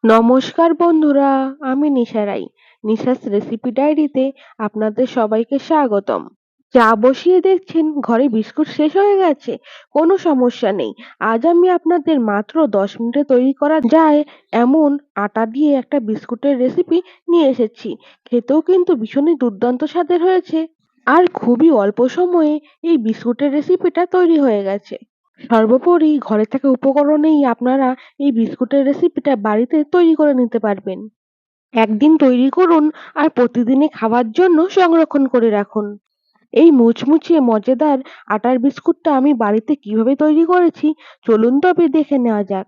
নমস্কার বন্ধুরা, আমি নিশা রাই। নিশাস রেসিপি ডায়েরিতে আপনাদের সবাইকে স্বাগতম। চা বসিয়ে দেখছেন ঘরে বিস্কুট শেষ হয়ে গেছে? কোনো সমস্যা নেই। আজ আমি আপনাদের মাত্র 10 মিনিটে তৈরি করা যায় এমন আটা দিয়ে একটা বিস্কুটের রেসিপি নিয়ে এসেছি। খেতেও কিন্তু ভীষণই দুর্দান্ত স্বাদের হয়েছে, আর খুবই অল্প সময়ে এই বিস্কুটের রেসিপিটা তৈরি হয়ে গেছে। সর্বোপরি ঘরে থাকা উপকরণেই আপনারা এই বিস্কুটের রেসিপিটা বাড়িতে তৈরি করে নিতে পারবেন। একদিন তৈরি করুন আর প্রতিদিনই খাওয়ার জন্য সংরক্ষণ করে রাখুন। এই মুচমুচে মজাদার আটার বিস্কুটটা আমি বাড়িতে কিভাবে তৈরি করেছি, চলুন তবে দেখে নেওয়া যাক।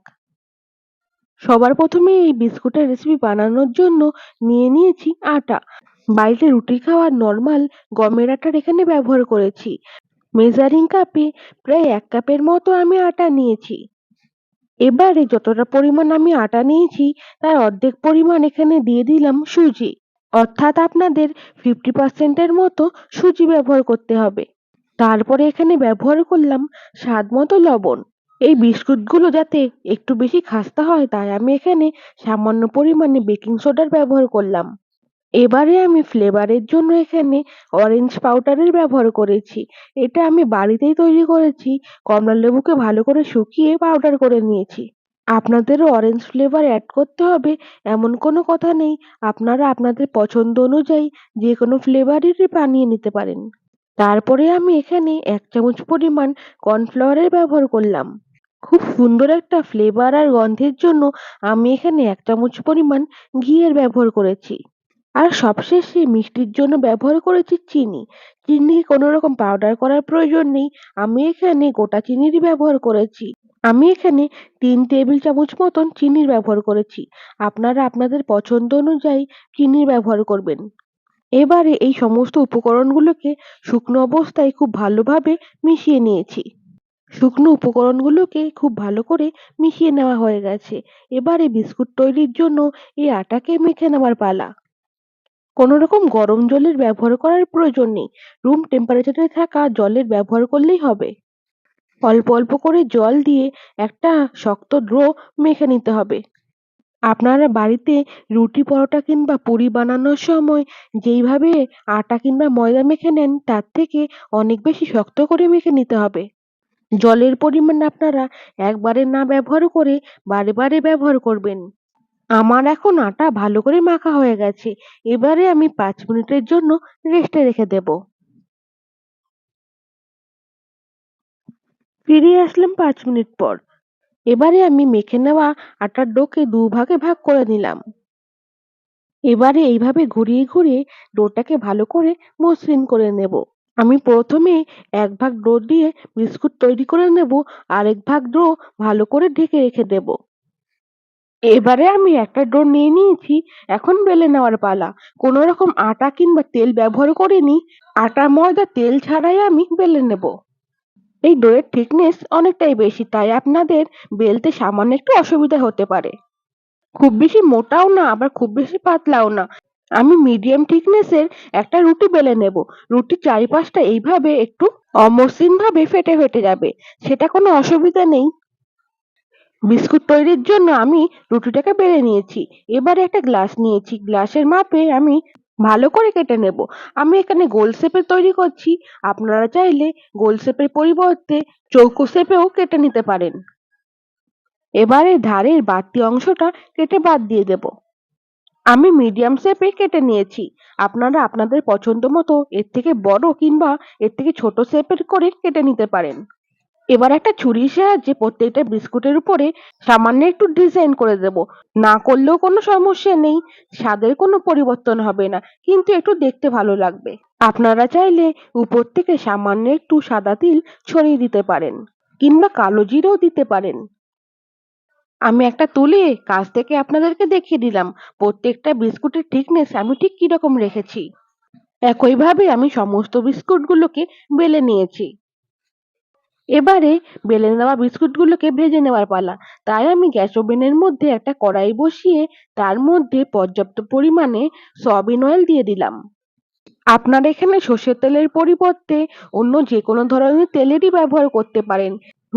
সবার প্রথমে এই বিস্কুটের রেসিপি বানানোর জন্য নিয়ে নিয়েছি আটা। বাড়িতে রুটি খাওয়ার নর্মাল গমের আটার এখানে ব্যবহার করেছি। মেজারিং কাপে প্রায় 1 কাপের মতো আমি আটা নিয়েছি। এবারে যতটা পরিমাণ আমি আটা নিয়েছি তার অর্ধেক পরিমাণ এখানে দিয়ে দিলাম সুজি। অর্থাৎ আপনাদের 50% এর মতো সুজি ব্যবহার করতে হবে। তারপরে এখানে ব্যবহার করলাম স্বাদ মতো লবণ। এই বিস্কুটগুলো যাতে একটু বেশি খাস্তা হয় তাই আমি এখানে সামান্য পরিমাণে বেকিং সোডার ব্যবহার করলাম। এবারে আমি ফ্লেভারের জন্য এখানে অরেঞ্জ পাউডারের ব্যবহার করেছি। এটা আমি বাড়িতেই তৈরি করেছি। কমলা লেবুকে ভালো করে শুকিয়ে পাউডার করে নিয়েছি। আপনাদেরও অরেঞ্জ ফ্লেভার অ্যাড করতে হবে এমন কোনো কথা নেই। আপনারা আপনাদের পছন্দ অনুযায়ী যেকোনো ফ্লেভারেরই বানিয়ে নিতে পারেন। তারপরে আমি এখানে 1 চামচ পরিমাণ কর্নফ্লাওয়ারের ব্যবহার করলাম। খুব সুন্দর একটা ফ্লেভার আর গন্ধের জন্য আমি এখানে 1 চামচ পরিমাণ ঘিয়ের ব্যবহার করেছি। আর সবশেষে মিষ্টির জন্য ব্যবহার করেছি চিনি। চিনি কোনো রকম পাউডার করার প্রয়োজন নেই। আমি এখানে গোটা চিনিরই ব্যবহার করেছি। আমি এখানে 3 টেবিল চামচ মতন চিনির ব্যবহার করেছি। আপনারা আপনাদের পছন্দ অনুযায়ী চিনির ব্যবহার করবেন। এবারে এই সমস্ত উপকরণগুলোকে শুকনো অবস্থায় খুব ভালোভাবে মিশিয়ে নিয়েছি। শুকনো উপকরণগুলোকে খুব ভালো করে মিশিয়ে নেওয়া হয়ে গেছে। এবারে বিস্কুট তৈরির জন্য এই আটাকে মেখে নেওয়ার পালা। কোনো রকম গরম জলের ব্যবহার করার প্রয়োজন নেই। রুম টেম্পারেচারে থাকা জলের ব্যবহার করলেই হবে। অল্প অল্প করে জল দিয়ে একটা শক্ত ডো মেখে নিতে হবে। আপনারা বাড়িতে রুটি, পরোটা কিংবা পুরি বানানোর সময় যেইভাবে আটা কিংবা ময়দা মেখে নেন তার থেকে অনেক বেশি শক্ত করে মেখে নিতে হবে। জলের পরিমাণ আপনারা একবারে না ব্যবহার করে বারে বারে ব্যবহার করবেন। আমার এখন আটা ভালো করে মাখা হয়ে গেছে। এবারে আমি 5 মিনিটের জন্য রেস্টে রেখে দেব। ফিরে আসলাম 5 মিনিট পর। এবারে আমি মেখে নেওয়া আটার ডোকে দুভাগে ভাগ করে নিলাম। এবারে এইভাবে ঘুরিয়ে ঘুরিয়ে ডোটাকে ভালো করে মসৃণ করে নেব। আমি প্রথমে 1 ভাগ ডো দিয়ে বিস্কুট তৈরি করে নেব, আরেক ভাগ ডো ভালো করে ঢেকে রেখে দেব। এবারে আমি একটা ডো নিয়ে নিয়েছি। এখন বেলে নেওয়ার পালা। কোনো রকম আটা কিংবা তেল ব্যবহার করিনি। আটা, ময়দা, তেল ছাড়াই আমি বেলে নেব। এই ডোয়ের থিকনেস অনেকটাই বেশি, তাই আপনাদের বেলতে সামান্য একটু অসুবিধা হতে পারে। খুব বেশি মোটাও না, আবার খুব বেশি পাতলাও না। আমি মিডিয়াম থিকনেসের একটা রুটি বেলে নেব। রুটির চারিপাশটা এইভাবে একটু অমসৃণ ভাবে ফেটে ফেটে যাবে, সেটা কোনো অসুবিধা নেই। বিস্কুট তৈরির জন্য আমি রুটিটাকে বেলে নিয়েছি। এবারে একটা গ্লাস নিয়েছি। গ্লাসের মাপে আমি ভালো করে কেটে নেব। আমি এখানে গোল শেপে তৈরি করছি। আপনারা চাইলে গোল শেপের পরিবর্তে চৌকো শেপেও কেটে নিতে পারেন। এবারে ধারের বাড়তি অংশটা কেটে বাদ দিয়ে দেব। আমি মিডিয়াম শেপে কেটে নিয়েছি। আপনারা আপনাদের পছন্দ মতো এর থেকে বড় কিংবা এর থেকে ছোট শেপের করে কেটে নিতে পারেন। এবার একটা ছুরির সাহায্যে প্রত্যেকটা বিস্কুটের উপরে সামান্য একটু ডিজাইন করে দেব। না করলেও কোনো সমস্যা নেই, স্বাদের কোনো পরিবর্তন হবে না, কিন্তু একটু দেখতে ভালো লাগবে। আপনারা চাইলে উপর থেকে সামান্য একটু সাদা তিল ছড়িয়ে দিতে পারেন, কিংবা কালো জিরেও দিতে পারেন। আমি একটা তুলে কাছ থেকে আপনাদেরকে দেখিয়ে দিলাম প্রত্যেকটা বিস্কুটের থিকনেস আমি ঠিক কিরকম রেখেছি। একইভাবে আমি সমস্ত বিস্কুটগুলোকে বেলে নিয়েছি। এবারে বেলে নেওয়া বিস্কুটগুলোকে ভেজে নেওয়ার পালা। তাই আমি গ্যাস ওভেনের মধ্যে একটা কড়াই বসিয়ে তার মধ্যে পর্যাপ্ত পরিমাণে সয়াবিন অয়েল দিয়ে দিলাম। আপনারা এখানে সর্ষের তেলের পরিবর্তে অন্য যে কোনো ধরনের তেলেরই ব্যবহার করতে পারেন।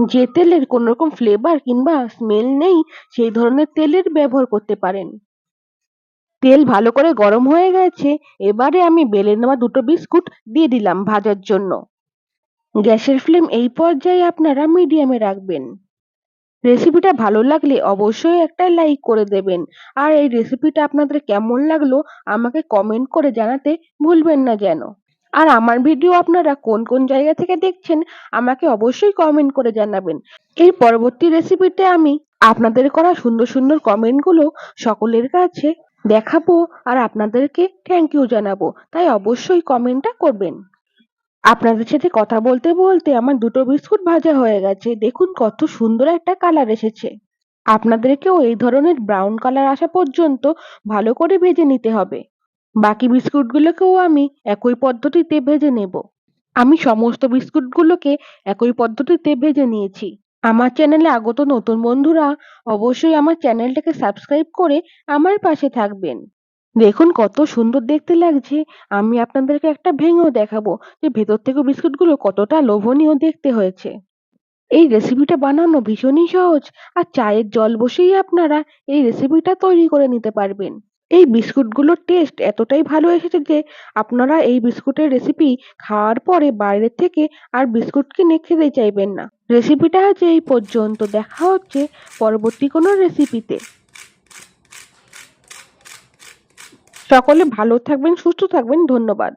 যে তেলের কোনো রকম ফ্লেভার কিংবা স্মেল নেই সেই ধরনের তেলের ব্যবহার করতে পারেন। তেল ভালো করে গরম হয়ে গেছে, এবারে আমি বেলে নেওয়া দুটো বিস্কুট দিয়ে দিলাম ভাজার জন্য। গ্যাসের ফ্লেম এই পর্যায়ে আপনারা মিডিয়ামে রাখবেন। রেসিপিটা ভালো লাগলে অবশ্যই একটা লাইক করে দেবেন। আর এই রেসিপিটা আপনাদের কেমন লাগলো আমাকে কমেন্ট করে জানাতে ভুলবেন না যেন। আর আমার ভিডিও আপনারা কোন কোন জায়গা থেকে দেখছেন আমাকে অবশ্যই কমেন্ট করে জানাবেন। এর পরবর্তী রেসিপিতে আমি আপনাদের করা সুন্দর সুন্দর কমেন্টগুলো সকলের কাছে দেখাবো আর আপনাদেরকে থ্যাংক ইউ জানাবো। তাই অবশ্যই কমেন্টটা করবেন। আপনাদের সাথে কথা বলতে বলতে আমার দুটো বিস্কুট ভাজা হয়ে গেছে। দেখুন কত সুন্দর একটা কালার এসেছে। আপনাদেরকেও এই ধরনের ব্রাউন কালার আসা পর্যন্ত ভালো করে ভেজে নিতে হবে। বাকি বিস্কুটগুলোকেও আমি একই পদ্ধতিতে ভেজে নেব। আমি সমস্ত বিস্কুটগুলোকে একই পদ্ধতিতে ভেজে নিয়েছি। আমার চ্যানেলে আগত নতুন বন্ধুরা অবশ্যই আমার চ্যানেলটাকে সাবস্ক্রাইব করে আমার পাশে থাকবেন। দেখুন কত সুন্দর দেখতে লাগছে। আমি আপনাদেরকে একটা ভেঙেও দেখাবো যে ভেতর থেকে বিস্কুটগুলো কতটা লোভনীয় দেখতে হয়েছে। এই রেসিপিটা বানানো ভীষণই সহজ। আর চায়ের জল বসিয়ে আপনারা এই রেসিপিটা তৈরি করে নিতে পারবেন। এই বিস্কুটগুলোর টেস্ট এতটাই ভালো এসেছে যে আপনারা এই বিস্কুটের রেসিপি খাওয়ার পরে বাইরে থেকে আর বিস্কুট কিনে খেতে চাইবেন না। রেসিপিটা আজ এই পর্যন্ত। দেখা হচ্ছে পরবর্তী কোনো রেসিপিতে। সকলে ভালো থাকবেন, সুস্থ থাকবেন। ধন্যবাদ।